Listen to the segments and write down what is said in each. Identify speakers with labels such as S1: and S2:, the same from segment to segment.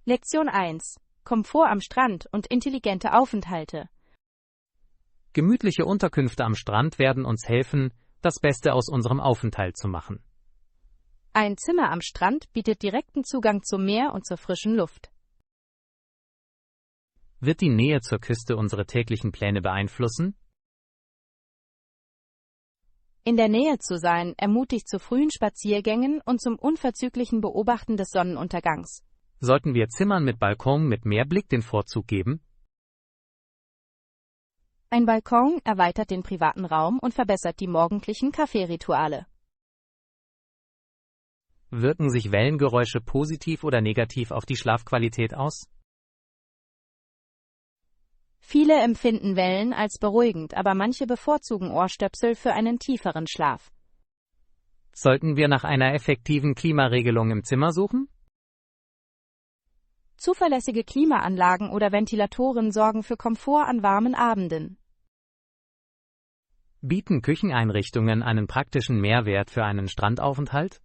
S1: Lektion 1. Komfort am Strand und intelligente Aufenthalte.
S2: Gemütliche Unterkünfte am Strand werden uns helfen, das Beste aus unserem Aufenthalt zu machen.
S1: Ein Zimmer am Strand bietet direkten Zugang zum Meer und zur frischen Luft.
S2: Wird die Nähe zur Küste unsere täglichen Pläne beeinflussen?
S1: In der Nähe zu sein ermutigt zu frühen Spaziergängen und zum unverzüglichen Beobachten des Sonnenuntergangs.
S2: Sollten wir Zimmern mit Balkon mit Meerblick den Vorzug geben?
S1: Ein Balkon erweitert den privaten Raum und verbessert die morgendlichen Kaffeerituale.
S2: Wirken sich Wellengeräusche positiv oder negativ auf die Schlafqualität aus?
S1: Viele empfinden Wellen als beruhigend, aber manche bevorzugen Ohrstöpsel für einen tieferen Schlaf.
S2: Sollten wir nach einer effektiven Klimaregelung im Zimmer suchen?
S1: Zuverlässige Klimaanlagen oder Ventilatoren sorgen für Komfort an warmen Abenden.
S2: Bieten Kücheneinrichtungen einen praktischen Mehrwert für einen Strandaufenthalt?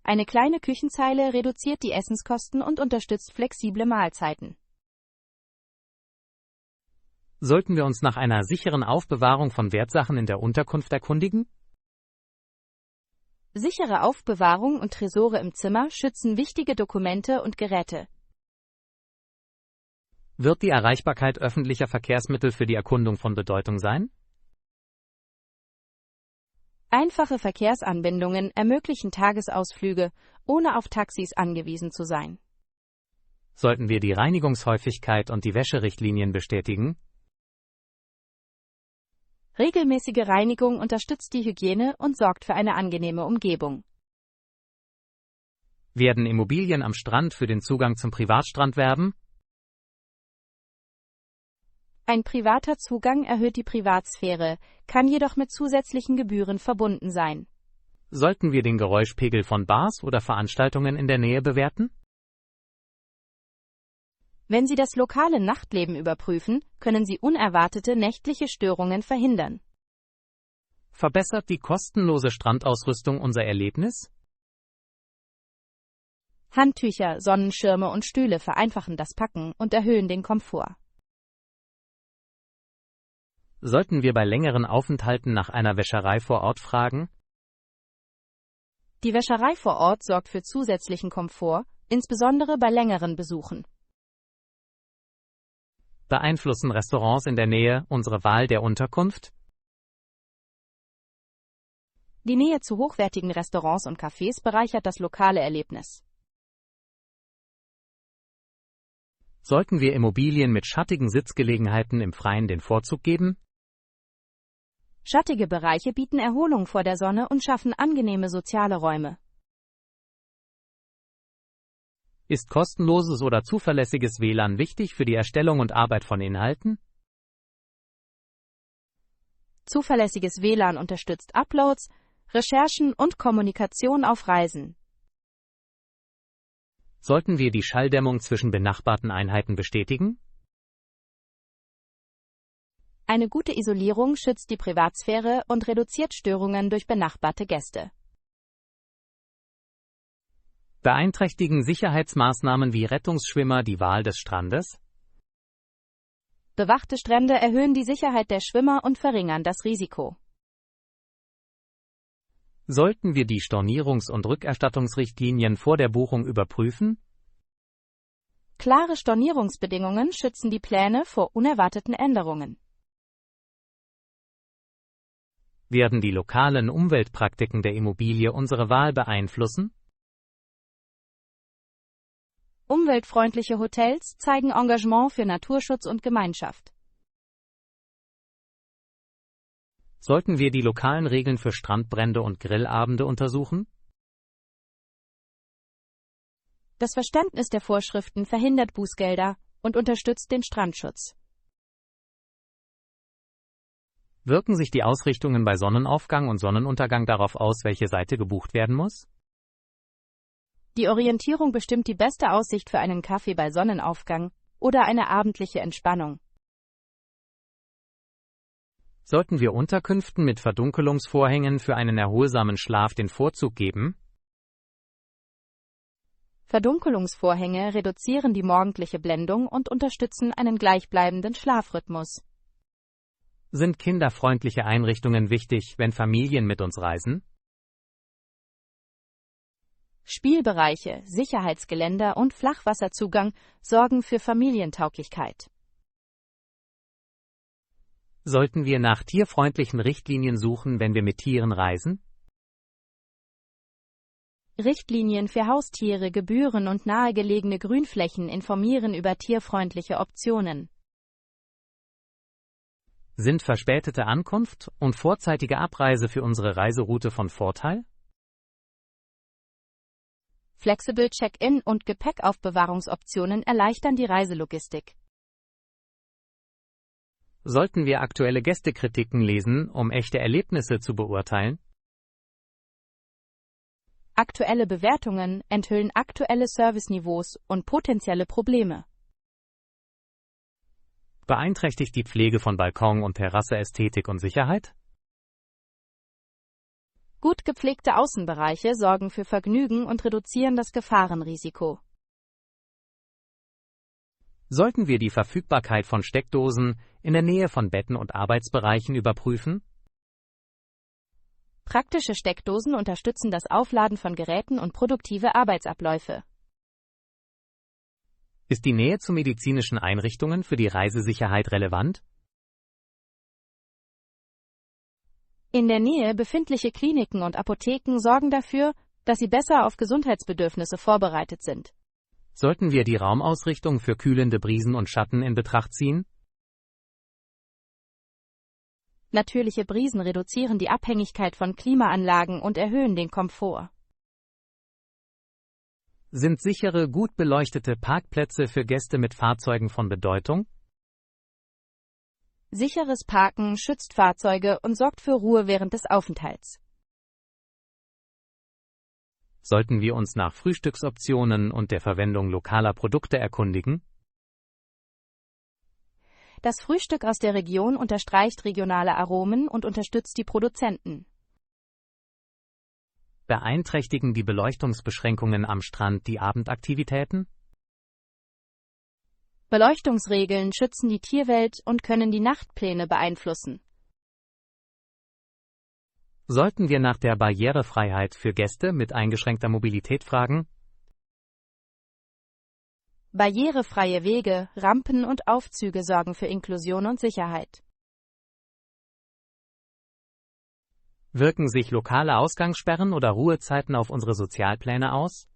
S1: Eine kleine Küchenzeile reduziert die Essenskosten und unterstützt flexible Mahlzeiten.
S2: Sollten wir uns nach einer sicheren Aufbewahrung von Wertsachen in der Unterkunft erkundigen?
S1: Sichere Aufbewahrung und Tresore im Zimmer schützen wichtige Dokumente und Geräte.
S2: Wird die Erreichbarkeit öffentlicher Verkehrsmittel für die Erkundung von Bedeutung sein?
S1: Einfache Verkehrsanbindungen ermöglichen Tagesausflüge, ohne auf Taxis angewiesen zu sein.
S2: Sollten wir die Reinigungshäufigkeit und die Wäscherichtlinien bestätigen?
S1: Regelmäßige Reinigung unterstützt die Hygiene und sorgt für eine angenehme Umgebung.
S2: Werden Immobilien am Strand für den Zugang zum Privatstrand werben?
S1: Ein privater Zugang erhöht die Privatsphäre, kann jedoch mit zusätzlichen Gebühren verbunden sein.
S2: Sollten wir den Geräuschpegel von Bars oder Veranstaltungen in der Nähe bewerten?
S1: Wenn Sie das lokale Nachtleben überprüfen, können Sie unerwartete nächtliche Störungen verhindern.
S2: Verbessert die kostenlose Strandausrüstung unser Erlebnis?
S1: Handtücher, Sonnenschirme und Stühle vereinfachen das Packen und erhöhen den Komfort.
S2: Sollten wir bei längeren Aufenthalten nach einer Wäscherei vor Ort fragen?
S1: Die Wäscherei vor Ort sorgt für zusätzlichen Komfort, insbesondere bei längeren Besuchen.
S2: Beeinflussen Restaurants in der Nähe unsere Wahl der Unterkunft?
S1: Die Nähe zu hochwertigen Restaurants und Cafés bereichert das lokale Erlebnis.
S2: Sollten wir Immobilien mit schattigen Sitzgelegenheiten im Freien den Vorzug geben?
S1: Schattige Bereiche bieten Erholung vor der Sonne und schaffen angenehme soziale Räume.
S2: Ist kostenloses oder zuverlässiges WLAN wichtig für die Erstellung und Arbeit von Inhalten?
S1: Zuverlässiges WLAN unterstützt Uploads, Recherchen und Kommunikation auf Reisen.
S2: Sollten wir die Schalldämmung zwischen benachbarten Einheiten bestätigen?
S1: Eine gute Isolierung schützt die Privatsphäre und reduziert Störungen durch benachbarte Gäste.
S2: Beeinträchtigen Sicherheitsmaßnahmen wie Rettungsschwimmer die Wahl des Strandes?
S1: Bewachte Strände erhöhen die Sicherheit der Schwimmer und verringern das Risiko.
S2: Sollten wir die Stornierungs- und Rückerstattungsrichtlinien vor der Buchung überprüfen?
S1: Klare Stornierungsbedingungen schützen die Pläne vor unerwarteten Änderungen.
S2: Werden die lokalen Umweltpraktiken der Immobilie unsere Wahl beeinflussen?
S1: Umweltfreundliche Hotels zeigen Engagement für Naturschutz und Gemeinschaft.
S2: Sollten wir die lokalen Regeln für Strandbrände und Grillabende untersuchen?
S1: Das Verständnis der Vorschriften verhindert Bußgelder und unterstützt den Strandschutz.
S2: Wirken sich die Ausrichtungen bei Sonnenaufgang und Sonnenuntergang darauf aus, welche Seite gebucht werden muss?
S1: Die Orientierung bestimmt die beste Aussicht für einen Kaffee bei Sonnenaufgang oder eine abendliche Entspannung.
S2: Sollten wir Unterkünften mit Verdunkelungsvorhängen für einen erholsamen Schlaf den Vorzug geben?
S1: Verdunkelungsvorhänge reduzieren die morgendliche Blendung und unterstützen einen gleichbleibenden Schlafrhythmus.
S2: Sind kinderfreundliche Einrichtungen wichtig, wenn Familien mit uns reisen?
S1: Spielbereiche, Sicherheitsgeländer und Flachwasserzugang sorgen für Familientauglichkeit.
S2: Sollten wir nach tierfreundlichen Richtlinien suchen, wenn wir mit Tieren reisen?
S1: Richtlinien für Haustiere, Gebühren und nahegelegene Grünflächen informieren über tierfreundliche Optionen.
S2: Sind verspätete Ankunft und vorzeitige Abreise für unsere Reiseroute von Vorteil?
S1: Flexible Check-in und Gepäckaufbewahrungsoptionen erleichtern die Reiselogistik.
S2: Sollten wir aktuelle Gästekritiken lesen, um echte Erlebnisse zu beurteilen?
S1: Aktuelle Bewertungen enthüllen aktuelle Serviceniveaus und potenzielle Probleme.
S2: Beeinträchtigt die Pflege von Balkon und Terrasse Ästhetik und Sicherheit?
S1: Gut gepflegte Außenbereiche sorgen für Vergnügen und reduzieren das Gefahrenrisiko.
S2: Sollten wir die Verfügbarkeit von Steckdosen in der Nähe von Betten und Arbeitsbereichen überprüfen?
S1: Praktische Steckdosen unterstützen das Aufladen von Geräten und produktive Arbeitsabläufe.
S2: Ist die Nähe zu medizinischen Einrichtungen für die Reisesicherheit relevant?
S1: In der Nähe befindliche Kliniken und Apotheken sorgen dafür, dass sie besser auf Gesundheitsbedürfnisse vorbereitet sind.
S2: Sollten wir die Raumausrichtung für kühlende Brisen und Schatten in Betracht ziehen?
S1: Natürliche Brisen reduzieren die Abhängigkeit von Klimaanlagen und erhöhen den Komfort.
S2: Sind sichere, gut beleuchtete Parkplätze für Gäste mit Fahrzeugen von Bedeutung?
S1: Sicheres Parken schützt Fahrzeuge und sorgt für Ruhe während des Aufenthalts.
S2: Sollten wir uns nach Frühstücksoptionen und der Verwendung lokaler Produkte erkundigen?
S1: Das Frühstück aus der Region unterstreicht regionale Aromen und unterstützt die Produzenten.
S2: Beeinträchtigen die Beleuchtungsbeschränkungen am Strand die Abendaktivitäten?
S1: Beleuchtungsregeln schützen die Tierwelt und können die Nachtpläne beeinflussen.
S2: Sollten wir nach der Barrierefreiheit für Gäste mit eingeschränkter Mobilität fragen?
S1: Barrierefreie Wege, Rampen und Aufzüge sorgen für Inklusion und Sicherheit.
S2: Wirken sich lokale Ausgangssperren oder Ruhezeiten auf unsere Sozialpläne aus?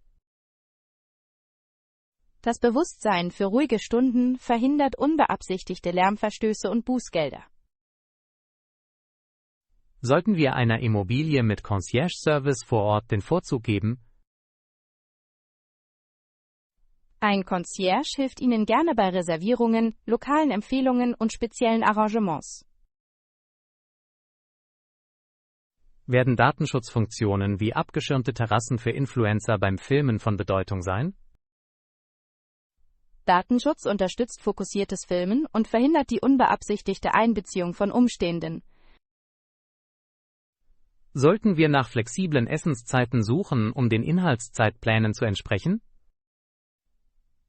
S1: Das Bewusstsein für ruhige Stunden verhindert unbeabsichtigte Lärmverstöße und Bußgelder.
S2: Sollten wir einer Immobilie mit Concierge-Service vor Ort den Vorzug geben?
S1: Ein Concierge hilft Ihnen gerne bei Reservierungen, lokalen Empfehlungen und speziellen Arrangements.
S2: Werden Datenschutzfunktionen wie abgeschirmte Terrassen für Influencer beim Filmen von Bedeutung sein?
S1: Datenschutz unterstützt fokussiertes Filmen und verhindert die unbeabsichtigte Einbeziehung von Umstehenden.
S2: Sollten wir nach flexiblen Essenszeiten suchen, um den Inhaltszeitplänen zu entsprechen?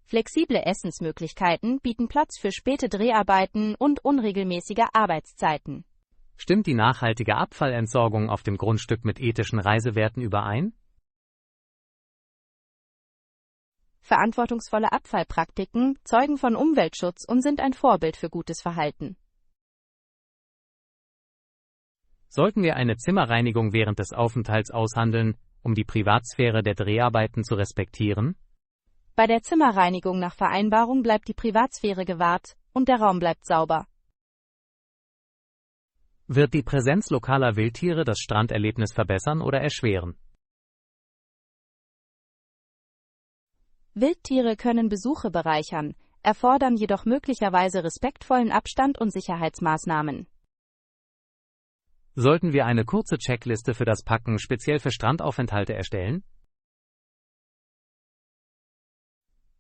S1: Flexible Essensmöglichkeiten bieten Platz für späte Dreharbeiten und unregelmäßige Arbeitszeiten.
S2: Stimmt die nachhaltige Abfallentsorgung auf dem Grundstück mit ethischen Reisewerten überein?
S1: Verantwortungsvolle Abfallpraktiken zeugen von Umweltschutz und sind ein Vorbild für gutes Verhalten.
S2: Sollten wir eine Zimmerreinigung während des Aufenthalts aushandeln, um die Privatsphäre der Dreharbeiten zu respektieren?
S1: Bei der Zimmerreinigung nach Vereinbarung bleibt die Privatsphäre gewahrt und der Raum bleibt sauber.
S2: Wird die Präsenz lokaler Wildtiere das Stranderlebnis verbessern oder erschweren?
S1: Wildtiere können Besuche bereichern, erfordern jedoch möglicherweise respektvollen Abstand und Sicherheitsmaßnahmen.
S2: Sollten wir eine kurze Checkliste für das Packen speziell für Strandaufenthalte erstellen?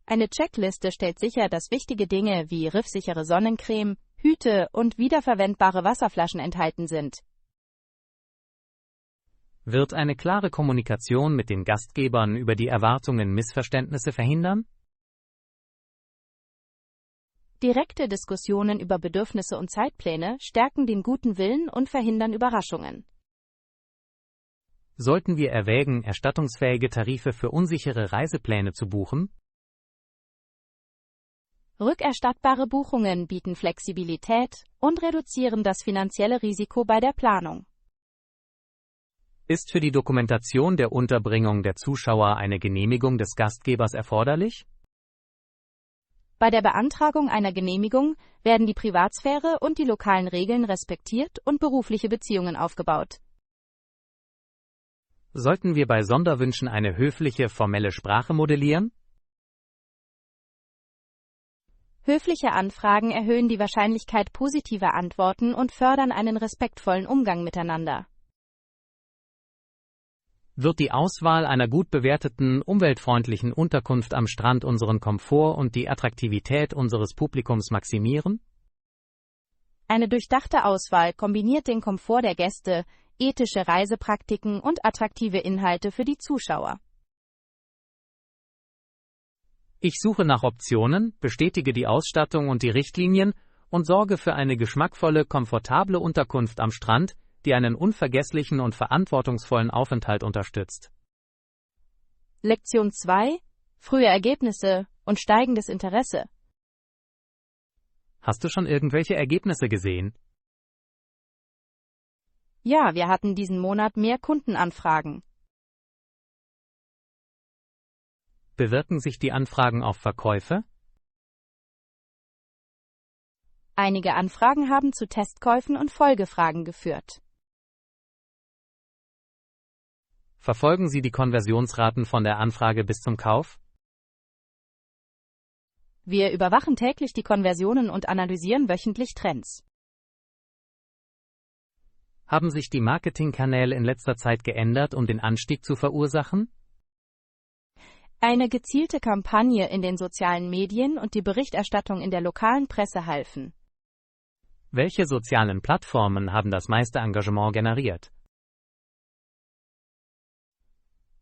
S1: Eine Checkliste stellt sicher, dass wichtige Dinge wie riffsichere Sonnencreme, Hüte und wiederverwendbare Wasserflaschen enthalten sind.
S2: Wird eine klare Kommunikation mit den Gastgebern über die Erwartungen Missverständnisse verhindern?
S1: Direkte Diskussionen über Bedürfnisse und Zeitpläne stärken den guten Willen und verhindern Überraschungen.
S2: Sollten wir erwägen, erstattungsfähige Tarife für unsichere Reisepläne zu buchen?
S1: Rückerstattbare Buchungen bieten Flexibilität und reduzieren das finanzielle Risiko bei der Planung.
S2: Ist für die Dokumentation der Unterbringung der Zuschauer eine Genehmigung des Gastgebers erforderlich?
S1: Bei der Beantragung einer Genehmigung werden die Privatsphäre und die lokalen Regeln respektiert und berufliche Beziehungen aufgebaut.
S2: Sollten wir bei Sonderwünschen eine höfliche, formelle Sprache modellieren?
S1: Höfliche Anfragen erhöhen die Wahrscheinlichkeit positiver Antworten und fördern einen respektvollen Umgang miteinander.
S2: Wird die Auswahl einer gut bewerteten, umweltfreundlichen Unterkunft am Strand unseren Komfort und die Attraktivität unseres Publikums maximieren?
S1: Eine durchdachte Auswahl kombiniert den Komfort der Gäste, ethische Reisepraktiken und attraktive Inhalte für die Zuschauer.
S2: Ich suche nach Optionen, bestätige die Ausstattung und die Richtlinien und sorge für eine geschmackvolle, komfortable Unterkunft am Strand, die einen unvergesslichen und verantwortungsvollen Aufenthalt unterstützt.
S1: Lektion 2: Frühe Ergebnisse und steigendes Interesse.
S2: Hast du schon irgendwelche Ergebnisse gesehen?
S1: Ja, wir hatten diesen Monat mehr Kundenanfragen.
S2: Bewirken sich die Anfragen auf Verkäufe?
S1: Einige Anfragen haben zu Testkäufen und Folgefragen geführt.
S2: Verfolgen Sie die Konversionsraten von der Anfrage bis zum Kauf?
S1: Wir überwachen täglich die Konversionen und analysieren wöchentlich Trends.
S2: Haben sich die Marketingkanäle in letzter Zeit geändert, um den Anstieg zu verursachen?
S1: Eine gezielte Kampagne in den sozialen Medien und die Berichterstattung in der lokalen Presse halfen.
S2: Welche sozialen Plattformen haben das meiste Engagement generiert?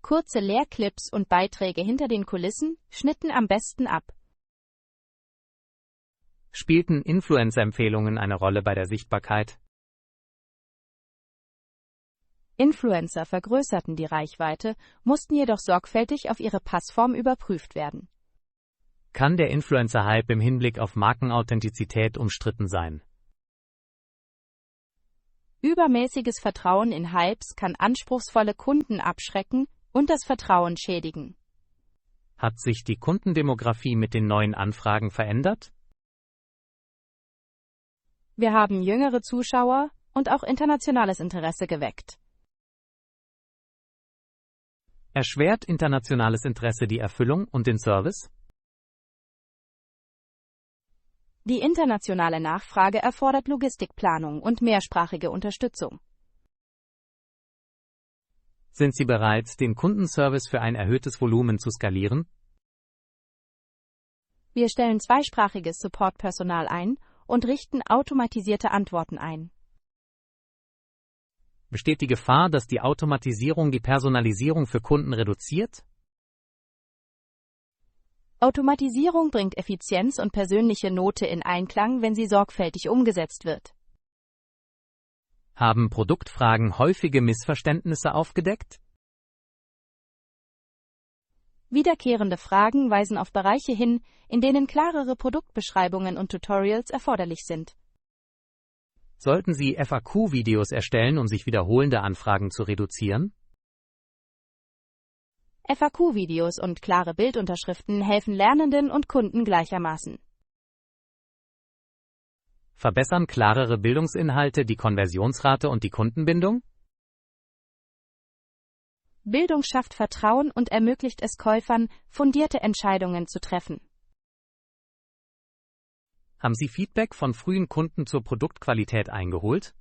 S1: Kurze Lehrclips und Beiträge hinter den Kulissen schnitten am besten ab.
S2: Spielten Influencer-Empfehlungen eine Rolle bei der Sichtbarkeit?
S1: Influencer vergrößerten die Reichweite, mussten jedoch sorgfältig auf ihre Passform überprüft werden.
S2: Kann der Influencer-Hype im Hinblick auf Markenauthentizität umstritten sein?
S1: Übermäßiges Vertrauen in Hypes kann anspruchsvolle Kunden abschrecken und das Vertrauen schädigen.
S2: Hat sich die Kundendemografie mit den neuen Anfragen verändert?
S1: Wir haben jüngere Zuschauer und auch internationales Interesse geweckt.
S2: Erschwert internationales Interesse die Erfüllung und den Service?
S1: Die internationale Nachfrage erfordert Logistikplanung und mehrsprachige Unterstützung.
S2: Sind Sie bereit, den Kundenservice für ein erhöhtes Volumen zu skalieren?
S1: Wir stellen zweisprachiges Supportpersonal ein und richten automatisierte Antworten ein.
S2: Besteht die Gefahr, dass die Automatisierung die Personalisierung für Kunden reduziert?
S1: Automatisierung bringt Effizienz und persönliche Note in Einklang, wenn sie sorgfältig umgesetzt wird.
S2: Haben Produktfragen häufige Missverständnisse aufgedeckt?
S1: Wiederkehrende Fragen weisen auf Bereiche hin, in denen klarere Produktbeschreibungen und Tutorials erforderlich sind.
S2: Sollten Sie FAQ-Videos erstellen, um sich wiederholende Anfragen zu reduzieren?
S1: FAQ-Videos und klare Bildunterschriften helfen Lernenden und Kunden gleichermaßen.
S2: Verbessern klarere Bildungsinhalte die Konversionsrate und die Kundenbindung?
S1: Bildung schafft Vertrauen und ermöglicht es Käufern, fundierte Entscheidungen zu treffen.
S2: Haben Sie Feedback von frühen Kunden zur Produktqualität eingeholt?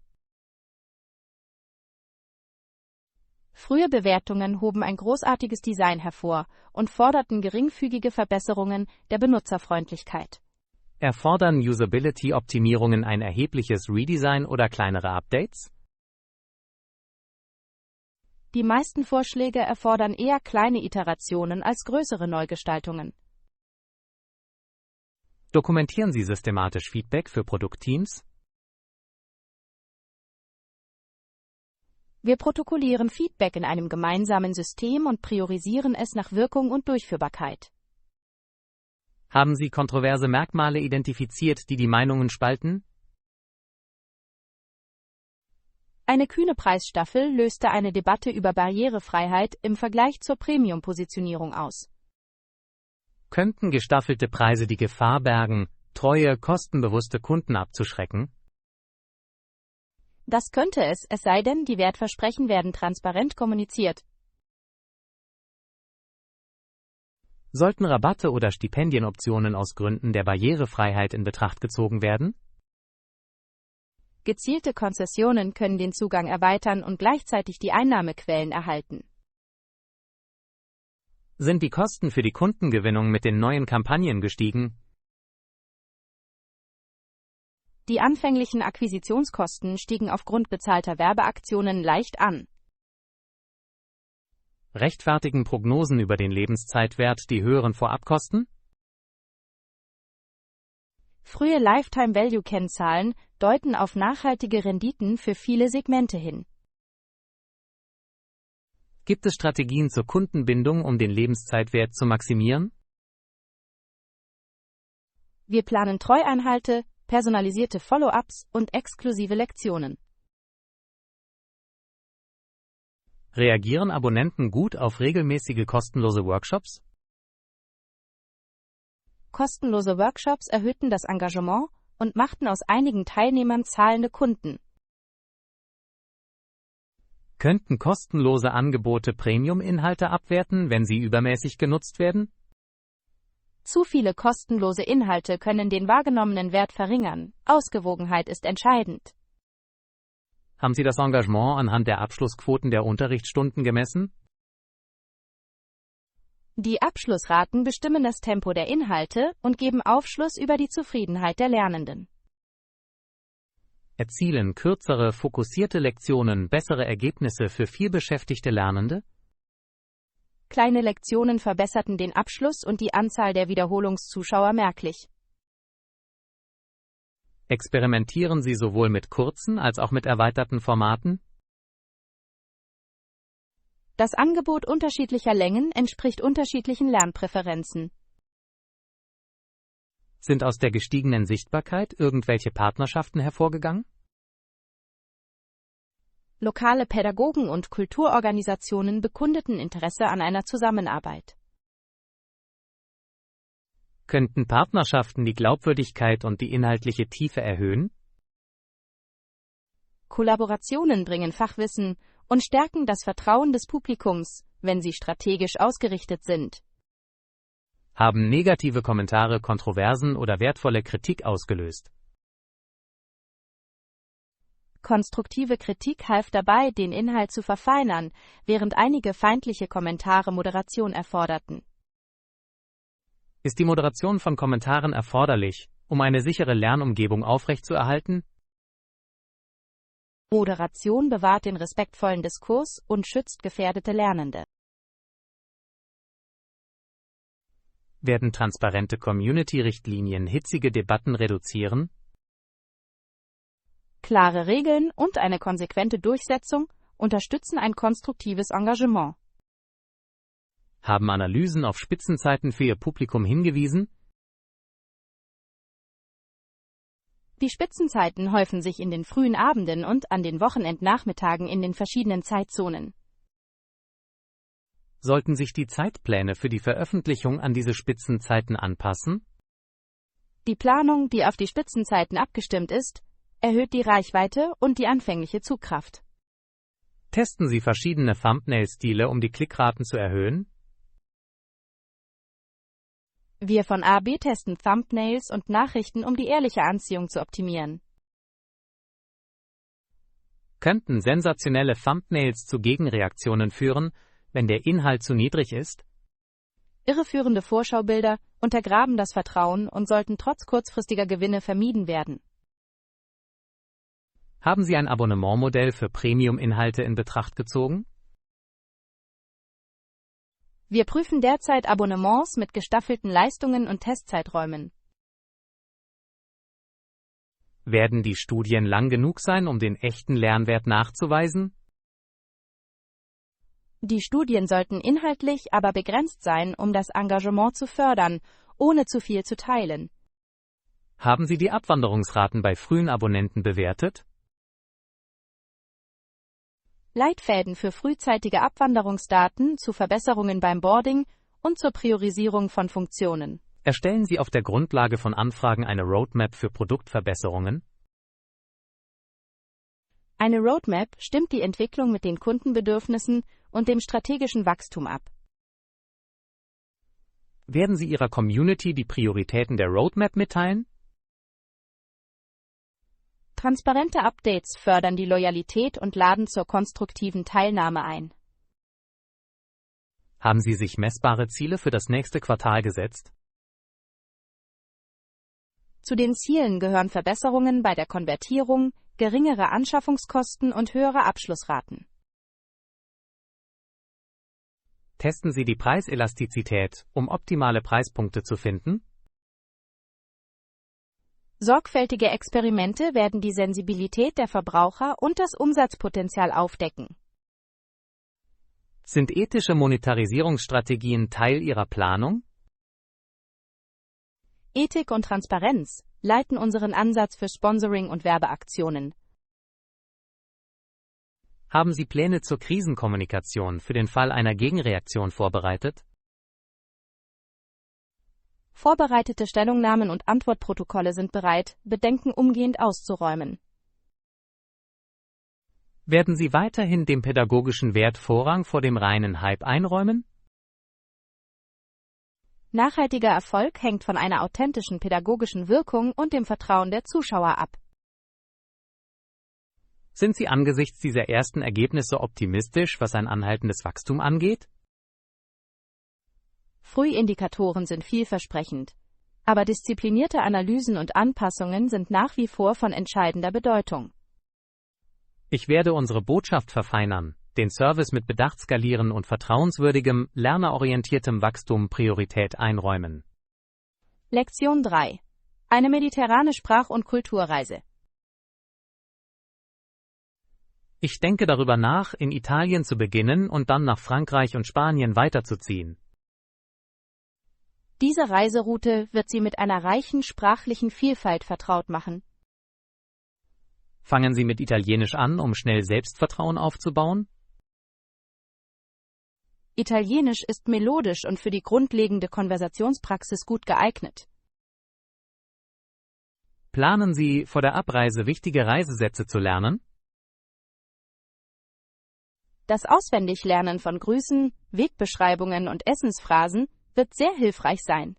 S1: Frühe Bewertungen hoben ein großartiges Design hervor und forderten geringfügige Verbesserungen der Benutzerfreundlichkeit.
S2: Erfordern Usability-Optimierungen ein erhebliches Redesign oder kleinere Updates?
S1: Die meisten Vorschläge erfordern eher kleine Iterationen als größere Neugestaltungen.
S2: Dokumentieren Sie systematisch Feedback für Produktteams?
S1: Wir protokollieren Feedback in einem gemeinsamen System und priorisieren es nach Wirkung und Durchführbarkeit.
S2: Haben Sie kontroverse Merkmale identifiziert, die die Meinungen spalten?
S1: Eine kühne Preisstaffel löste eine Debatte über Barrierefreiheit im Vergleich zur Premium-Positionierung aus.
S2: Könnten gestaffelte Preise die Gefahr bergen, treue, kostenbewusste Kunden abzuschrecken?
S1: Das könnte es sei denn, die Wertversprechen werden transparent kommuniziert.
S2: Sollten Rabatte oder Stipendienoptionen aus Gründen der Barrierefreiheit in Betracht gezogen werden?
S1: Gezielte Konzessionen können den Zugang erweitern und gleichzeitig die Einnahmequellen erhalten.
S2: Sind die Kosten für die Kundengewinnung mit den neuen Kampagnen gestiegen?
S1: Die anfänglichen Akquisitionskosten stiegen aufgrund bezahlter Werbeaktionen leicht an.
S2: Rechtfertigen Prognosen über den Lebenszeitwert die höheren Vorabkosten?
S1: Frühe Lifetime-Value-Kennzahlen deuten auf nachhaltige Renditen für viele Segmente hin.
S2: Gibt es Strategien zur Kundenbindung, um den Lebenszeitwert zu maximieren?
S1: Wir planen Treueinhalte, personalisierte Follow-ups und exklusive Lektionen.
S2: Reagieren Abonnenten gut auf regelmäßige kostenlose Workshops?
S1: Kostenlose Workshops erhöhten das Engagement und machten aus einigen Teilnehmern zahlende Kunden.
S2: Könnten kostenlose Angebote Premium-Inhalte abwerten, wenn sie übermäßig genutzt werden?
S1: Zu viele kostenlose Inhalte können den wahrgenommenen Wert verringern. Ausgewogenheit ist entscheidend.
S2: Haben Sie das Engagement anhand der Abschlussquoten der Unterrichtsstunden gemessen?
S1: Die Abschlussraten bestimmen das Tempo der Inhalte und geben Aufschluss über die Zufriedenheit der Lernenden.
S2: Erzielen kürzere, fokussierte Lektionen bessere Ergebnisse für vielbeschäftigte Lernende?
S1: Kleine Lektionen verbesserten den Abschluss und die Anzahl der Wiederholungszuschauer merklich.
S2: Experimentieren Sie sowohl mit kurzen als auch mit erweiterten Formaten?
S1: Das Angebot unterschiedlicher Längen entspricht unterschiedlichen Lernpräferenzen.
S2: Sind aus der gestiegenen Sichtbarkeit irgendwelche Partnerschaften hervorgegangen?
S1: Lokale Pädagogen und Kulturorganisationen bekundeten Interesse an einer Zusammenarbeit.
S2: Könnten Partnerschaften die Glaubwürdigkeit und die inhaltliche Tiefe erhöhen?
S1: Kollaborationen bringen Fachwissen und stärken das Vertrauen des Publikums, wenn sie strategisch ausgerichtet sind.
S2: Haben negative Kommentare Kontroversen oder wertvolle Kritik ausgelöst?
S1: Konstruktive Kritik half dabei, den Inhalt zu verfeinern, während einige feindliche Kommentare Moderation erforderten.
S2: Ist die Moderation von Kommentaren erforderlich, um eine sichere Lernumgebung aufrechtzuerhalten?
S1: Moderation bewahrt den respektvollen Diskurs und schützt gefährdete Lernende.
S2: Werden transparente Community-Richtlinien hitzige Debatten reduzieren?
S1: Klare Regeln und eine konsequente Durchsetzung unterstützen ein konstruktives Engagement.
S2: Haben Analysen auf Spitzenzeiten für Ihr Publikum hingewiesen?
S1: Die Spitzenzeiten häufen sich in den frühen Abenden und an den Wochenendnachmittagen in den verschiedenen Zeitzonen.
S2: Sollten sich die Zeitpläne für die Veröffentlichung an diese Spitzenzeiten anpassen?
S1: Die Planung, die auf die Spitzenzeiten abgestimmt ist, erhöht die Reichweite und die anfängliche Zugkraft.
S2: Testen Sie verschiedene Thumbnail-Stile, um die Klickraten zu erhöhen?
S1: Wir von AB testen Thumbnails und Nachrichten, um die ehrliche Anziehung zu optimieren.
S2: Könnten sensationelle Thumbnails zu Gegenreaktionen führen, wenn der Inhalt zu niedrig ist?
S1: Irreführende Vorschaubilder untergraben das Vertrauen und sollten trotz kurzfristiger Gewinne vermieden werden.
S2: Haben Sie ein Abonnementmodell für Premium-Inhalte in Betracht gezogen?
S1: Wir prüfen derzeit Abonnements mit gestaffelten Leistungen und Testzeiträumen.
S2: Werden die Studien lang genug sein, um den echten Lernwert nachzuweisen?
S1: Die Studien sollten inhaltlich, aber begrenzt sein, um das Engagement zu fördern, ohne zu viel zu teilen.
S2: Haben Sie die Abwanderungsraten bei frühen Abonnenten bewertet?
S1: Leitfäden für frühzeitige Abwanderungsdaten zu Verbesserungen beim Boarding und zur Priorisierung von Funktionen.
S2: Erstellen Sie auf der Grundlage von Anfragen eine Roadmap für Produktverbesserungen?
S1: Eine Roadmap stimmt die Entwicklung mit den Kundenbedürfnissen und dem strategischen Wachstum ab.
S2: Werden Sie Ihrer Community die Prioritäten der Roadmap mitteilen?
S1: Transparente Updates fördern die Loyalität und laden zur konstruktiven Teilnahme ein.
S2: Haben Sie sich messbare Ziele für das nächste Quartal gesetzt?
S1: Zu den Zielen gehören Verbesserungen bei der Konvertierung, geringere Anschaffungskosten und höhere Abschlussraten.
S2: Testen Sie die Preiselastizität, um optimale Preispunkte zu finden?
S1: Sorgfältige Experimente werden die Sensibilität der Verbraucher und das Umsatzpotenzial aufdecken.
S2: Sind ethische Monetarisierungsstrategien Teil Ihrer Planung?
S1: Ethik und Transparenz leiten unseren Ansatz für Sponsoring und Werbeaktionen.
S2: Haben Sie Pläne zur Krisenkommunikation für den Fall einer Gegenreaktion vorbereitet?
S1: Vorbereitete Stellungnahmen und Antwortprotokolle sind bereit, Bedenken umgehend auszuräumen.
S2: Werden Sie weiterhin dem pädagogischen Wert Vorrang vor dem reinen Hype einräumen?
S1: Nachhaltiger Erfolg hängt von einer authentischen pädagogischen Wirkung und dem Vertrauen der Zuschauer ab.
S2: Sind Sie angesichts dieser ersten Ergebnisse optimistisch, was ein anhaltendes Wachstum angeht?
S1: Frühindikatoren sind vielversprechend, aber disziplinierte Analysen und Anpassungen sind nach wie vor von entscheidender Bedeutung.
S2: Ich werde unsere Botschaft verfeinern, den Service mit Bedacht skalieren und vertrauenswürdigem, lernerorientiertem Wachstum Priorität einräumen.
S1: Lektion 3. Eine mediterrane Sprach- und Kulturreise.
S2: Ich denke darüber nach, in Italien zu beginnen und dann nach Frankreich und Spanien weiterzuziehen.
S1: Diese Reiseroute wird Sie mit einer reichen sprachlichen Vielfalt vertraut machen.
S2: Fangen Sie mit Italienisch an, um schnell Selbstvertrauen aufzubauen?
S1: Italienisch ist melodisch und für die grundlegende Konversationspraxis gut geeignet.
S2: Planen Sie, vor der Abreise wichtige Reisesätze zu lernen?
S1: Das Auswendiglernen von Grüßen, Wegbeschreibungen und Essensphrasen wird sehr hilfreich sein.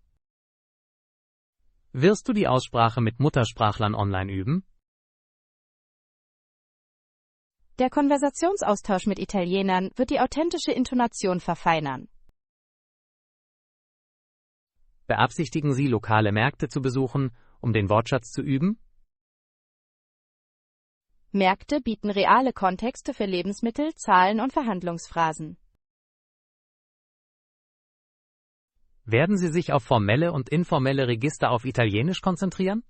S2: Wirst du die Aussprache mit Muttersprachlern online üben?
S1: Der Konversationsaustausch mit Italienern wird die authentische Intonation verfeinern.
S2: Beabsichtigen Sie, lokale Märkte zu besuchen, um den Wortschatz zu üben?
S1: Märkte bieten reale Kontexte für Lebensmittel, Zahlen und Verhandlungsphrasen.
S2: Werden Sie sich auf formelle und informelle Register auf Italienisch konzentrieren?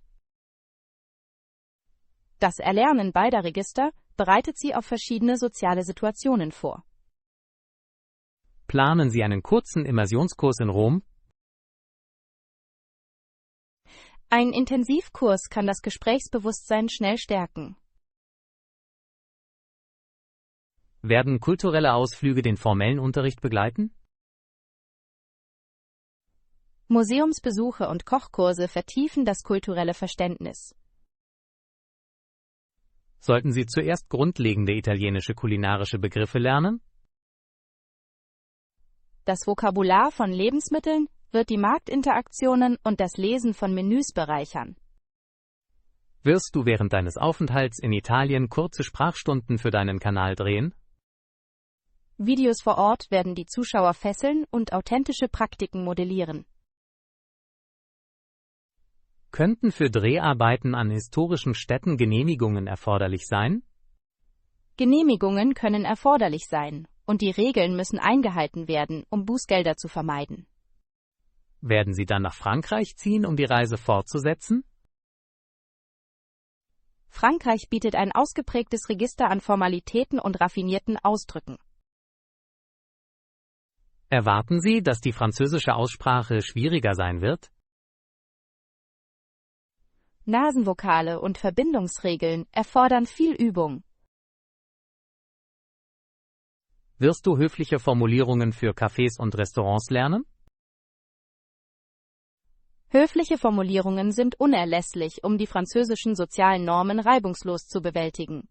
S1: Das Erlernen beider Register bereitet Sie auf verschiedene soziale Situationen vor.
S2: Planen Sie einen kurzen Immersionskurs in Rom?
S1: Ein Intensivkurs kann das Gesprächsbewusstsein schnell stärken.
S2: Werden kulturelle Ausflüge den formellen Unterricht begleiten?
S1: Museumsbesuche und Kochkurse vertiefen das kulturelle Verständnis.
S2: Sollten Sie zuerst grundlegende italienische kulinarische Begriffe lernen?
S1: Das Vokabular von Lebensmitteln wird die Marktinteraktionen und das Lesen von Menüs bereichern.
S2: Wirst du während deines Aufenthalts in Italien kurze Sprachstunden für deinen Kanal drehen?
S1: Videos vor Ort werden die Zuschauer fesseln und authentische Praktiken modellieren.
S2: Könnten für Dreharbeiten an historischen Städten Genehmigungen erforderlich sein?
S1: Genehmigungen können erforderlich sein, und die Regeln müssen eingehalten werden, um Bußgelder zu vermeiden.
S2: Werden Sie dann nach Frankreich ziehen, um die Reise fortzusetzen?
S1: Frankreich bietet ein ausgeprägtes Register an Formalitäten und raffinierten Ausdrücken.
S2: Erwarten Sie, dass die französische Aussprache schwieriger sein wird?
S1: Nasenvokale und Verbindungsregeln erfordern viel Übung.
S2: Wirst du höfliche Formulierungen für Cafés und Restaurants lernen?
S1: Höfliche Formulierungen sind unerlässlich, um die französischen sozialen Normen reibungslos zu bewältigen.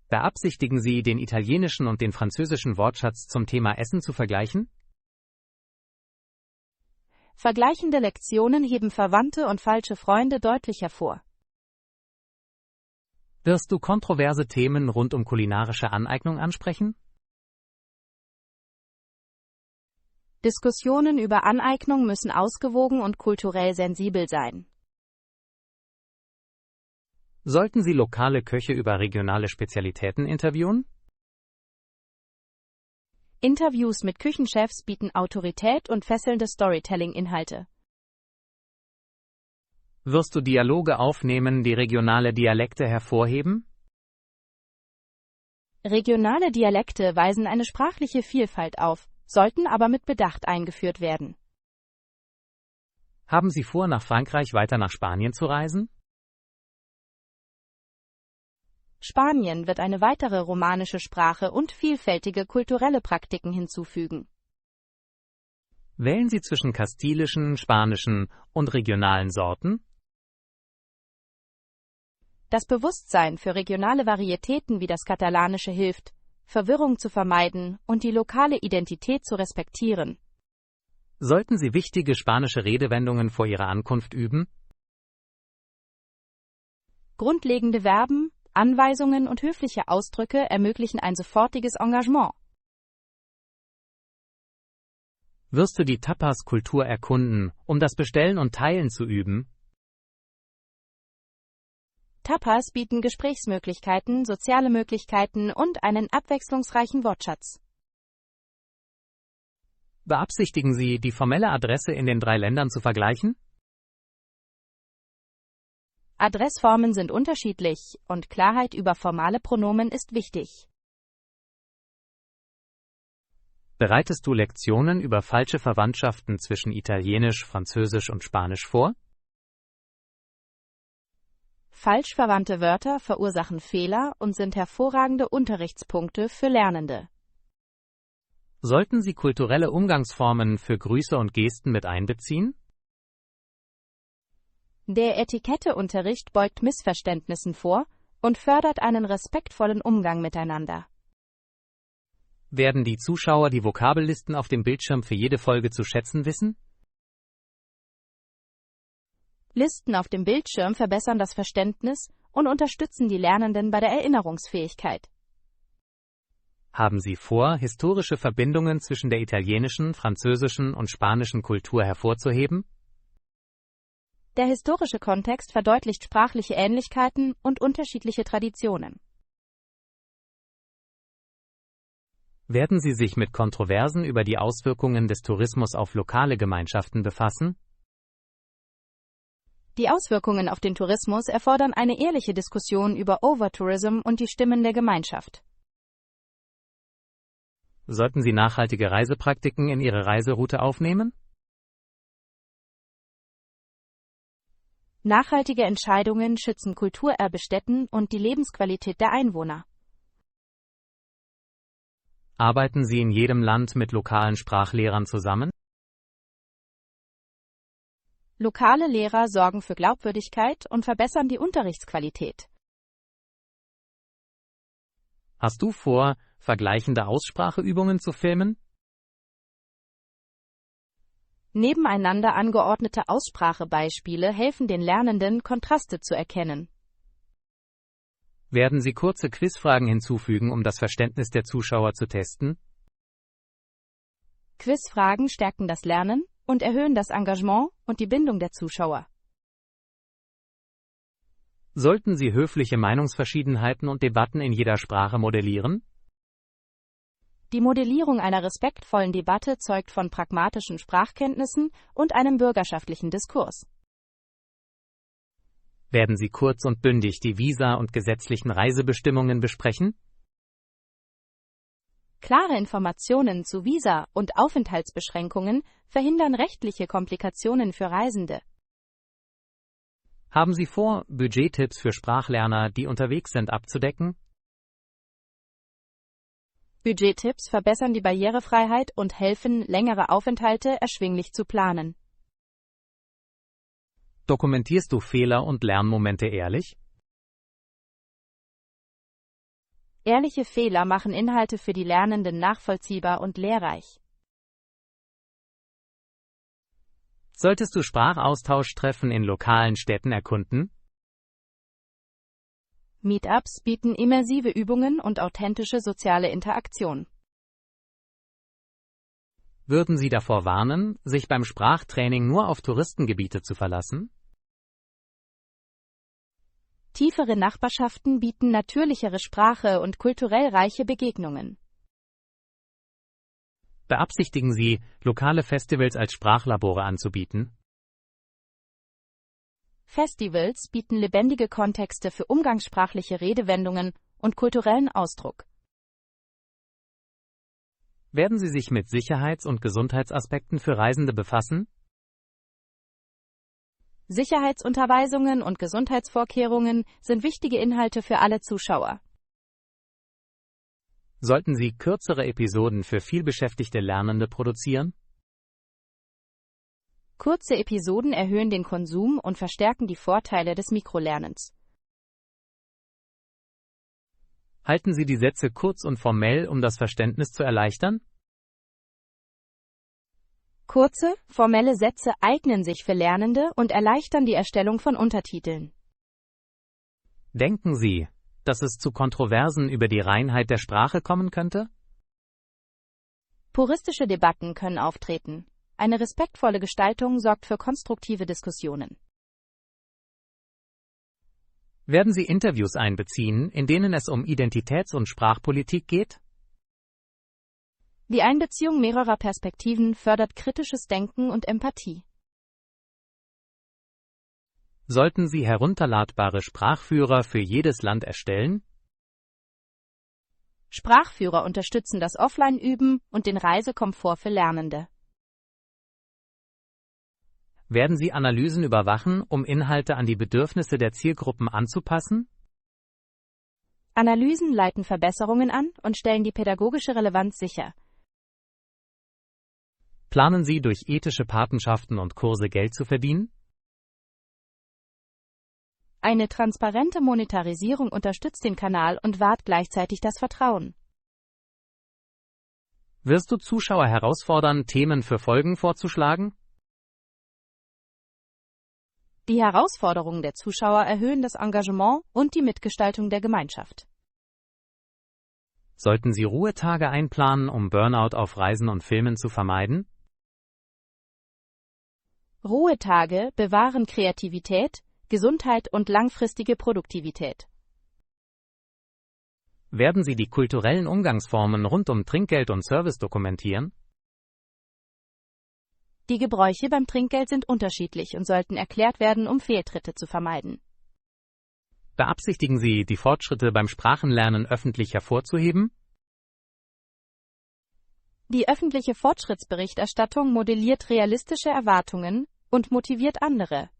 S2: Beabsichtigen Sie, den italienischen und den französischen Wortschatz zum Thema Essen zu vergleichen?
S1: Vergleichende Lektionen heben verwandte und falsche Freunde deutlich hervor.
S2: Wirst du kontroverse Themen rund um kulinarische Aneignung ansprechen?
S1: Diskussionen über Aneignung müssen ausgewogen und kulturell sensibel sein.
S2: Sollten Sie lokale Köche über regionale Spezialitäten interviewen?
S1: Interviews mit Küchenchefs bieten Autorität und fesselnde Storytelling-Inhalte.
S2: Wirst du Dialoge aufnehmen, die regionale Dialekte hervorheben?
S1: Regionale Dialekte weisen eine sprachliche Vielfalt auf, sollten aber mit Bedacht eingeführt werden.
S2: Haben Sie vor, nach Frankreich weiter nach Spanien zu reisen?
S1: Spanien wird eine weitere romanische Sprache und vielfältige kulturelle Praktiken hinzufügen.
S2: Wählen Sie zwischen kastilischen, spanischen und regionalen Sorten?
S1: Das Bewusstsein für regionale Varietäten wie das Katalanische hilft, Verwirrung zu vermeiden und die lokale Identität zu respektieren.
S2: Sollten Sie wichtige spanische Redewendungen vor Ihrer Ankunft üben?
S1: Grundlegende Verben, Anweisungen und höfliche Ausdrücke ermöglichen ein sofortiges Engagement.
S2: Wirst du die Tapas-Kultur erkunden, um das Bestellen und Teilen zu üben?
S1: Tapas bieten Gesprächsmöglichkeiten, soziale Möglichkeiten und einen abwechslungsreichen Wortschatz.
S2: Beabsichtigen Sie, die formelle Adresse in den 3 Ländern zu vergleichen?
S1: Adressformen sind unterschiedlich und Klarheit über formale Pronomen ist wichtig.
S2: Bereitest du Lektionen über falsche Verwandtschaften zwischen Italienisch, Französisch und Spanisch vor?
S1: Falsch verwandte Wörter verursachen Fehler und sind hervorragende Unterrichtspunkte für Lernende.
S2: Sollten Sie kulturelle Umgangsformen für Grüße und Gesten mit einbeziehen?
S1: Der Etiketteunterricht beugt Missverständnissen vor und fördert einen respektvollen Umgang miteinander.
S2: Werden die Zuschauer die Vokabellisten auf dem Bildschirm für jede Folge zu schätzen wissen?
S1: Listen auf dem Bildschirm verbessern das Verständnis und unterstützen die Lernenden bei der Erinnerungsfähigkeit.
S2: Haben Sie vor, historische Verbindungen zwischen der italienischen, französischen und spanischen Kultur hervorzuheben?
S1: Der historische Kontext verdeutlicht sprachliche Ähnlichkeiten und unterschiedliche Traditionen.
S2: Werden Sie sich mit Kontroversen über die Auswirkungen des Tourismus auf lokale Gemeinschaften befassen?
S1: Die Auswirkungen auf den Tourismus erfordern eine ehrliche Diskussion über Overtourism und die Stimmen der Gemeinschaft.
S2: Sollten Sie nachhaltige Reisepraktiken in Ihre Reiseroute aufnehmen?
S1: Nachhaltige Entscheidungen schützen Kulturerbestätten und die Lebensqualität der Einwohner.
S2: Arbeiten Sie in jedem Land mit lokalen Sprachlehrern zusammen?
S1: Lokale Lehrer sorgen für Glaubwürdigkeit und verbessern die Unterrichtsqualität.
S2: Hast du vor, vergleichende Ausspracheübungen zu filmen?
S1: Nebeneinander angeordnete Aussprachebeispiele helfen den Lernenden, Kontraste zu erkennen.
S2: Werden Sie kurze Quizfragen hinzufügen, um das Verständnis der Zuschauer zu testen?
S1: Quizfragen stärken das Lernen und erhöhen das Engagement und die Bindung der Zuschauer.
S2: Sollten Sie höfliche Meinungsverschiedenheiten und Debatten in jeder Sprache modellieren?
S1: Die Modellierung einer respektvollen Debatte zeugt von pragmatischen Sprachkenntnissen und einem bürgerschaftlichen Diskurs.
S2: Werden Sie kurz und bündig die Visa und gesetzlichen Reisebestimmungen besprechen?
S1: Klare Informationen zu Visa- und Aufenthaltsbeschränkungen verhindern rechtliche Komplikationen für Reisende.
S2: Haben Sie vor, Budgettipps für Sprachlerner, die unterwegs sind, abzudecken?
S1: Budgettipps verbessern die Barrierefreiheit und helfen, längere Aufenthalte erschwinglich zu planen.
S2: Dokumentierst du Fehler und Lernmomente ehrlich?
S1: Ehrliche Fehler machen Inhalte für die Lernenden nachvollziehbar und lehrreich.
S2: Solltest du Sprachaustauschtreffen in lokalen Städten erkunden?
S1: Meetups bieten immersive Übungen und authentische soziale Interaktion.
S2: Würden Sie davor warnen, sich beim Sprachtraining nur auf Touristengebiete zu verlassen?
S1: Tiefere Nachbarschaften bieten natürlichere Sprache und kulturell reiche Begegnungen.
S2: Beabsichtigen Sie, lokale Festivals als Sprachlabore anzubieten?
S1: Festivals bieten lebendige Kontexte für umgangssprachliche Redewendungen und kulturellen Ausdruck.
S2: Werden Sie sich mit Sicherheits- und Gesundheitsaspekten für Reisende befassen?
S1: Sicherheitsunterweisungen und Gesundheitsvorkehrungen sind wichtige Inhalte für alle Zuschauer.
S2: Sollten Sie kürzere Episoden für vielbeschäftigte Lernende produzieren?
S1: Kurze Episoden erhöhen den Konsum und verstärken die Vorteile des Mikrolernens.
S2: Halten Sie die Sätze kurz und formell, um das Verständnis zu erleichtern?
S1: Kurze, formelle Sätze eignen sich für Lernende und erleichtern die Erstellung von Untertiteln.
S2: Denken Sie, dass es zu Kontroversen über die Reinheit der Sprache kommen könnte?
S1: Puristische Debatten können auftreten. Eine respektvolle Gestaltung sorgt für konstruktive Diskussionen.
S2: Werden Sie Interviews einbeziehen, in denen es um Identitäts- und Sprachpolitik geht?
S1: Die Einbeziehung mehrerer Perspektiven fördert kritisches Denken und Empathie.
S2: Sollten Sie herunterladbare Sprachführer für jedes Land erstellen?
S1: Sprachführer unterstützen das Offline-Üben und den Reisekomfort für Lernende.
S2: Werden Sie Analysen überwachen, um Inhalte an die Bedürfnisse der Zielgruppen anzupassen?
S1: Analysen leiten Verbesserungen an und stellen die pädagogische Relevanz sicher.
S2: Planen Sie, durch ethische Patenschaften und Kurse Geld zu verdienen?
S1: Eine transparente Monetarisierung unterstützt den Kanal und wahrt gleichzeitig das Vertrauen.
S2: Wirst du Zuschauer herausfordern, Themen für Folgen vorzuschlagen?
S1: Die Herausforderungen der Zuschauer erhöhen das Engagement und die Mitgestaltung der Gemeinschaft.
S2: Sollten Sie Ruhetage einplanen, um Burnout auf Reisen und Filmen zu vermeiden?
S1: Ruhetage bewahren Kreativität, Gesundheit und langfristige Produktivität.
S2: Werden Sie die kulturellen Umgangsformen rund um Trinkgeld und Service dokumentieren?
S1: Die Gebräuche beim Trinkgeld sind unterschiedlich und sollten erklärt werden, um Fehltritte zu vermeiden.
S2: Beabsichtigen Sie, die Fortschritte beim Sprachenlernen öffentlich hervorzuheben?
S1: Die öffentliche Fortschrittsberichterstattung modelliert realistische Erwartungen und motiviert andere.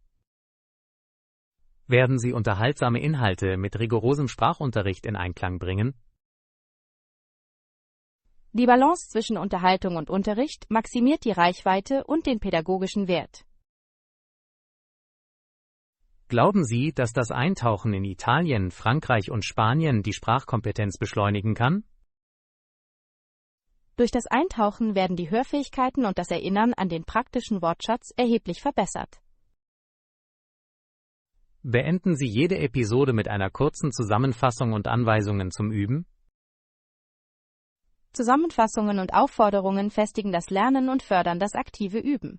S2: Werden Sie unterhaltsame Inhalte mit rigorosem Sprachunterricht in Einklang bringen?
S1: Die Balance zwischen Unterhaltung und Unterricht maximiert die Reichweite und den pädagogischen Wert.
S2: Glauben Sie, dass das Eintauchen in Italien, Frankreich und Spanien die Sprachkompetenz beschleunigen kann?
S1: Durch das Eintauchen werden die Hörfähigkeiten und das Erinnern an den praktischen Wortschatz erheblich verbessert.
S2: Beenden Sie jede Episode mit einer kurzen Zusammenfassung und Anweisungen zum Üben?
S1: Zusammenfassungen und Aufforderungen festigen das Lernen und fördern das aktive Üben.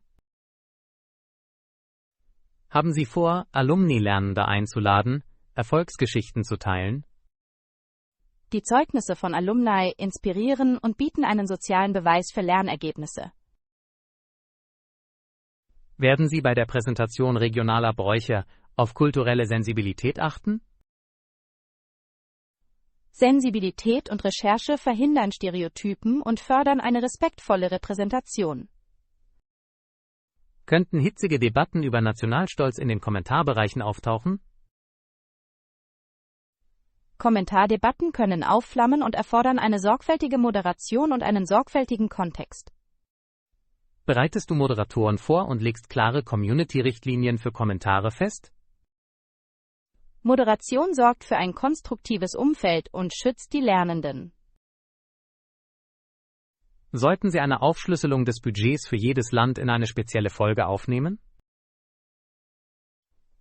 S2: Haben Sie vor, Alumni-Lernende einzuladen, Erfolgsgeschichten zu teilen?
S1: Die Zeugnisse von Alumni inspirieren und bieten einen sozialen Beweis für Lernergebnisse.
S2: Werden Sie bei der Präsentation regionaler Bräuche auf kulturelle Sensibilität achten?
S1: Sensibilität und Recherche verhindern Stereotypen und fördern eine respektvolle Repräsentation.
S2: Könnten hitzige Debatten über Nationalstolz in den Kommentarbereichen auftauchen?
S1: Kommentardebatten können aufflammen und erfordern eine sorgfältige Moderation und einen sorgfältigen Kontext.
S2: Bereitest du Moderatoren vor und legst klare Community-Richtlinien für Kommentare fest?
S1: Moderation sorgt für ein konstruktives Umfeld und schützt die Lernenden.
S2: Sollten Sie eine Aufschlüsselung des Budgets für jedes Land in eine spezielle Folge aufnehmen?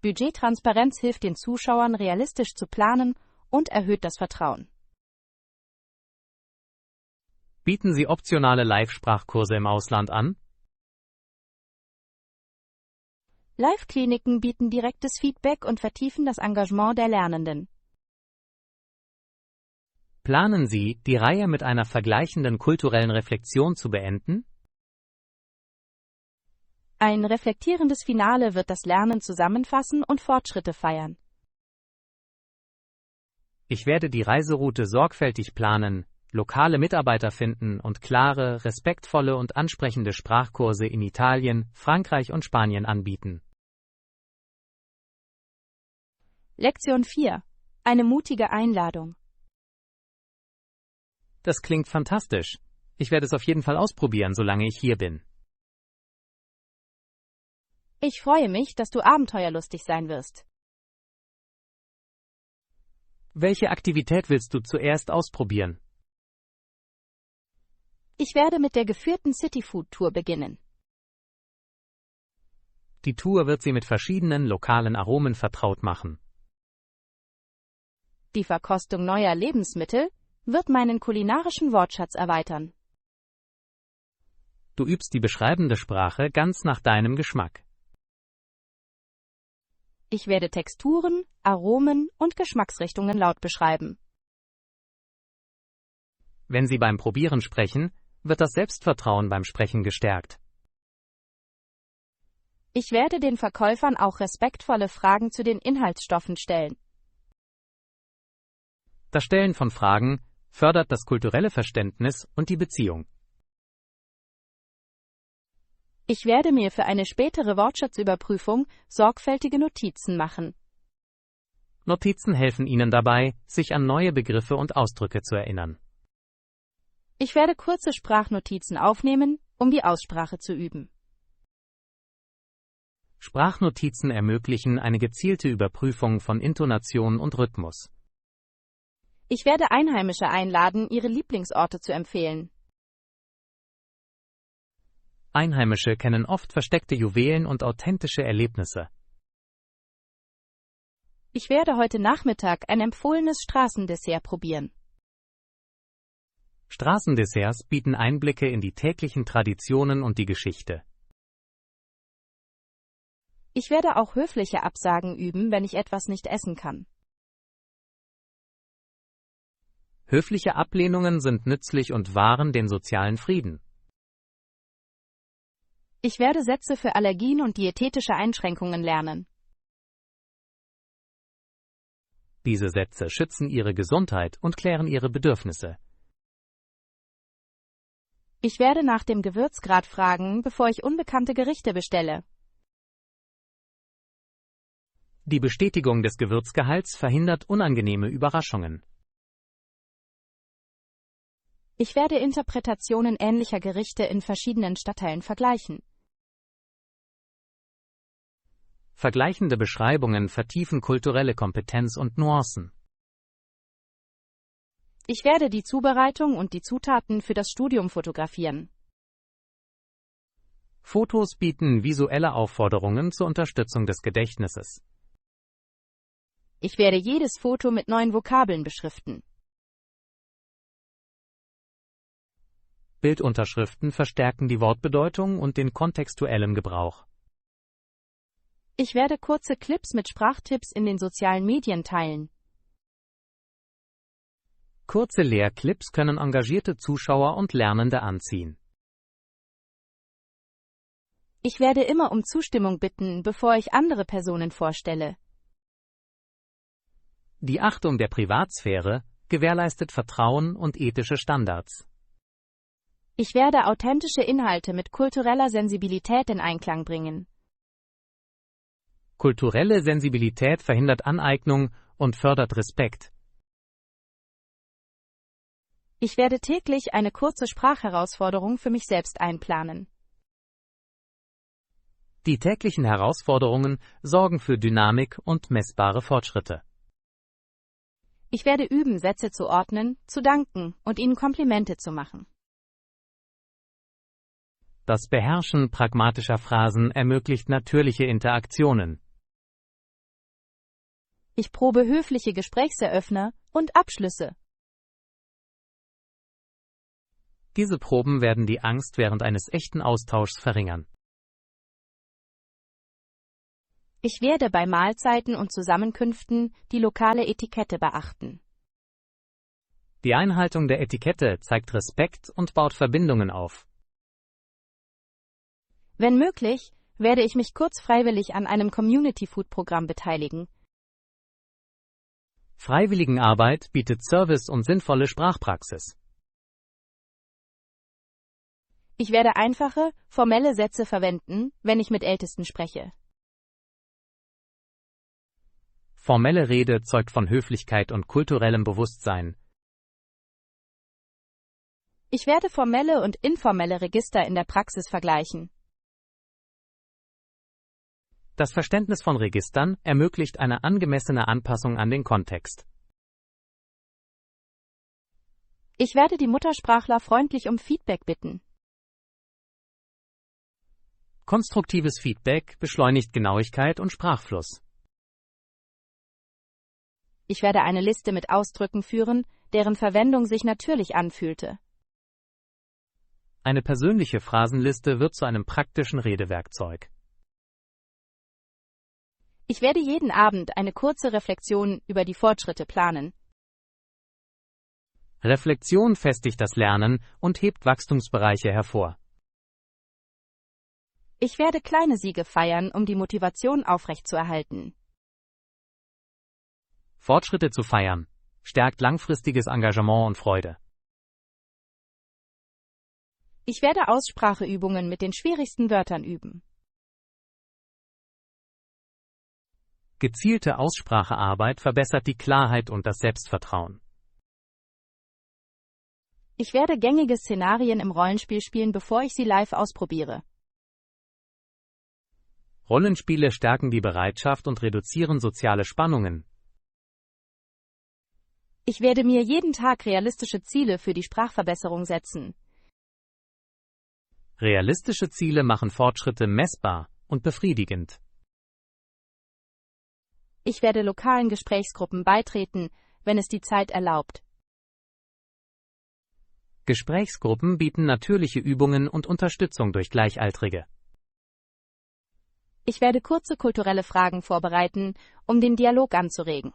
S1: Budgettransparenz hilft den Zuschauern, realistisch zu planen und erhöht das Vertrauen.
S2: Bieten Sie optionale Live-Sprachkurse im Ausland an?
S1: Live-Kliniken bieten direktes Feedback und vertiefen das Engagement der Lernenden.
S2: Planen Sie, die Reihe mit einer vergleichenden kulturellen Reflexion zu beenden?
S1: Ein reflektierendes Finale wird das Lernen zusammenfassen und Fortschritte feiern.
S2: Ich werde die Reiseroute sorgfältig planen, lokale Mitarbeiter finden und klare, respektvolle und ansprechende Sprachkurse in Italien, Frankreich und Spanien anbieten.
S1: Lektion 4. Eine mutige Einladung.
S2: Das klingt fantastisch. Ich werde es auf jeden Fall ausprobieren, solange ich hier bin.
S1: Ich freue mich, dass du abenteuerlustig sein wirst.
S2: Welche Aktivität willst du zuerst ausprobieren?
S1: Ich werde mit der geführten Cityfood-Tour beginnen.
S2: Die Tour wird Sie mit verschiedenen lokalen Aromen vertraut machen.
S1: Die Verkostung neuer Lebensmittel wird meinen kulinarischen Wortschatz erweitern.
S2: Du übst die beschreibende Sprache ganz nach deinem Geschmack.
S1: Ich werde Texturen, Aromen und Geschmacksrichtungen laut beschreiben.
S2: Wenn Sie beim Probieren sprechen, wird das Selbstvertrauen beim Sprechen gestärkt.
S1: Ich werde den Verkäufern auch respektvolle Fragen zu den Inhaltsstoffen stellen.
S2: Das Stellen von Fragen fördert das kulturelle Verständnis und die Beziehung.
S1: Ich werde mir für eine spätere Wortschatzüberprüfung sorgfältige Notizen machen.
S2: Notizen helfen Ihnen dabei, sich an neue Begriffe und Ausdrücke zu erinnern.
S1: Ich werde kurze Sprachnotizen aufnehmen, um die Aussprache zu üben.
S2: Sprachnotizen ermöglichen eine gezielte Überprüfung von Intonation und Rhythmus.
S1: Ich werde Einheimische einladen, ihre Lieblingsorte zu empfehlen.
S2: Einheimische kennen oft versteckte Juwelen und authentische Erlebnisse.
S1: Ich werde heute Nachmittag ein empfohlenes Straßendessert probieren.
S2: Straßendesserts bieten Einblicke in die täglichen Traditionen und die Geschichte.
S1: Ich werde auch höfliche Absagen üben, wenn ich etwas nicht essen kann.
S2: Höfliche Ablehnungen sind nützlich und wahren den sozialen Frieden.
S1: Ich werde Sätze für Allergien und diätetische Einschränkungen lernen.
S2: Diese Sätze schützen Ihre Gesundheit und klären Ihre Bedürfnisse.
S1: Ich werde nach dem Gewürzgrad fragen, bevor ich unbekannte Gerichte bestelle.
S2: Die Bestätigung des Gewürzgehalts verhindert unangenehme Überraschungen.
S1: Ich werde Interpretationen ähnlicher Gerichte in verschiedenen Stadtteilen vergleichen.
S2: Vergleichende Beschreibungen vertiefen kulturelle Kompetenz und Nuancen.
S1: Ich werde die Zubereitung und die Zutaten für das Studium fotografieren.
S2: Fotos bieten visuelle Aufforderungen zur Unterstützung des Gedächtnisses.
S1: Ich werde jedes Foto mit neuen Vokabeln beschriften.
S2: Bildunterschriften verstärken die Wortbedeutung und den kontextuellen Gebrauch.
S1: Ich werde kurze Clips mit Sprachtipps in den sozialen Medien teilen.
S2: Kurze Lehrclips können engagierte Zuschauer und Lernende anziehen.
S1: Ich werde immer um Zustimmung bitten, bevor ich andere Personen vorstelle.
S2: Die Achtung der Privatsphäre gewährleistet Vertrauen und ethische Standards.
S1: Ich werde authentische Inhalte mit kultureller Sensibilität in Einklang bringen.
S2: Kulturelle Sensibilität verhindert Aneignung und fördert Respekt.
S1: Ich werde täglich eine kurze Sprachherausforderung für mich selbst einplanen.
S2: Die täglichen Herausforderungen sorgen für Dynamik und messbare Fortschritte.
S1: Ich werde üben, Sätze zu ordnen, zu danken und ihnen Komplimente zu machen.
S2: Das Beherrschen pragmatischer Phrasen ermöglicht natürliche Interaktionen.
S1: Ich probe höfliche Gesprächseröffner und Abschlüsse.
S2: Diese Proben werden die Angst während eines echten Austauschs verringern.
S1: Ich werde bei Mahlzeiten und Zusammenkünften die lokale Etikette beachten.
S2: Die Einhaltung der Etikette zeigt Respekt und baut Verbindungen auf.
S1: Wenn möglich, werde ich mich kurz freiwillig an einem Community-Food-Programm beteiligen.
S2: Freiwilligenarbeit bietet Service und sinnvolle Sprachpraxis.
S1: Ich werde einfache, formelle Sätze verwenden, wenn ich mit Ältesten spreche.
S2: Formelle Rede zeugt von Höflichkeit und kulturellem Bewusstsein.
S1: Ich werde formelle und informelle Register in der Praxis vergleichen.
S2: Das Verständnis von Registern ermöglicht eine angemessene Anpassung an den Kontext.
S1: Ich werde die Muttersprachler freundlich um Feedback bitten.
S2: Konstruktives Feedback beschleunigt Genauigkeit und Sprachfluss.
S1: Ich werde eine Liste mit Ausdrücken führen, deren Verwendung sich natürlich anfühlte.
S2: Eine persönliche Phrasenliste wird zu einem praktischen Redewerkzeug.
S1: Ich werde jeden Abend eine kurze Reflexion über die Fortschritte planen.
S2: Reflexion festigt das Lernen und hebt Wachstumsbereiche hervor.
S1: Ich werde kleine Siege feiern, um die Motivation aufrechtzuerhalten.
S2: Fortschritte zu feiern stärkt langfristiges Engagement und Freude.
S1: Ich werde Ausspracheübungen mit den schwierigsten Wörtern üben.
S2: Gezielte Aussprachearbeit verbessert die Klarheit und das Selbstvertrauen.
S1: Ich werde gängige Szenarien im Rollenspiel spielen, bevor ich sie live ausprobiere.
S2: Rollenspiele stärken die Bereitschaft und reduzieren soziale Spannungen.
S1: Ich werde mir jeden Tag realistische Ziele für die Sprachverbesserung setzen.
S2: Realistische Ziele machen Fortschritte messbar und befriedigend.
S1: Ich werde lokalen Gesprächsgruppen beitreten, wenn es die Zeit erlaubt.
S2: Gesprächsgruppen bieten natürliche Übungen und Unterstützung durch Gleichaltrige.
S1: Ich werde kurze kulturelle Fragen vorbereiten, um den Dialog anzuregen.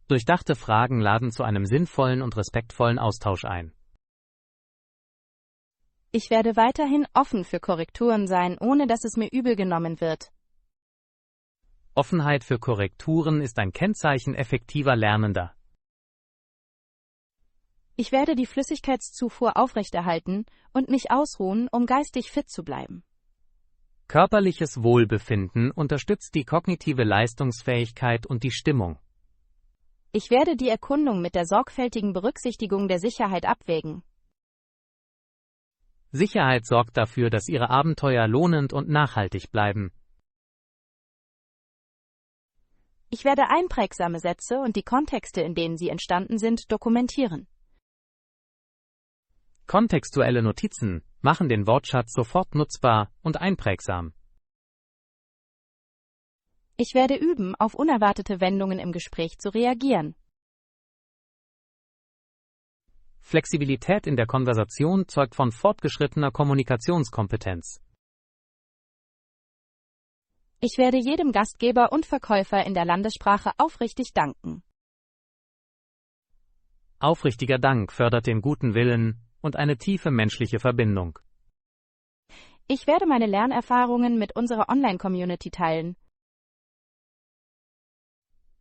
S2: Durchdachte Fragen laden zu einem sinnvollen und respektvollen Austausch ein.
S1: Ich werde weiterhin offen für Korrekturen sein, ohne dass es mir übel genommen wird.
S2: Offenheit für Korrekturen ist ein Kennzeichen effektiver Lernender.
S1: Ich werde die Flüssigkeitszufuhr aufrechterhalten und mich ausruhen, um geistig fit zu bleiben.
S2: Körperliches Wohlbefinden unterstützt die kognitive Leistungsfähigkeit und die Stimmung.
S1: Ich werde die Erkundung mit der sorgfältigen Berücksichtigung der Sicherheit abwägen.
S2: Sicherheit sorgt dafür, dass Ihre Abenteuer lohnend und nachhaltig bleiben.
S1: Ich werde einprägsame Sätze und die Kontexte, in denen sie entstanden sind, dokumentieren.
S2: Kontextuelle Notizen machen den Wortschatz sofort nutzbar und einprägsam.
S1: Ich werde üben, auf unerwartete Wendungen im Gespräch zu reagieren.
S2: Flexibilität in der Konversation zeugt von fortgeschrittener Kommunikationskompetenz.
S1: Ich werde jedem Gastgeber und Verkäufer in der Landessprache aufrichtig danken.
S2: Aufrichtiger Dank fördert den guten Willen und eine tiefe menschliche Verbindung.
S1: Ich werde meine Lernerfahrungen mit unserer Online-Community teilen.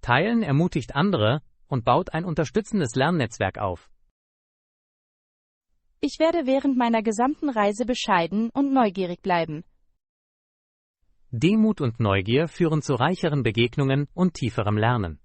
S2: Teilen ermutigt andere und baut ein unterstützendes Lernnetzwerk auf.
S1: Ich werde während meiner gesamten Reise bescheiden und neugierig bleiben.
S2: Demut und Neugier führen zu reicheren Begegnungen und tieferem Lernen.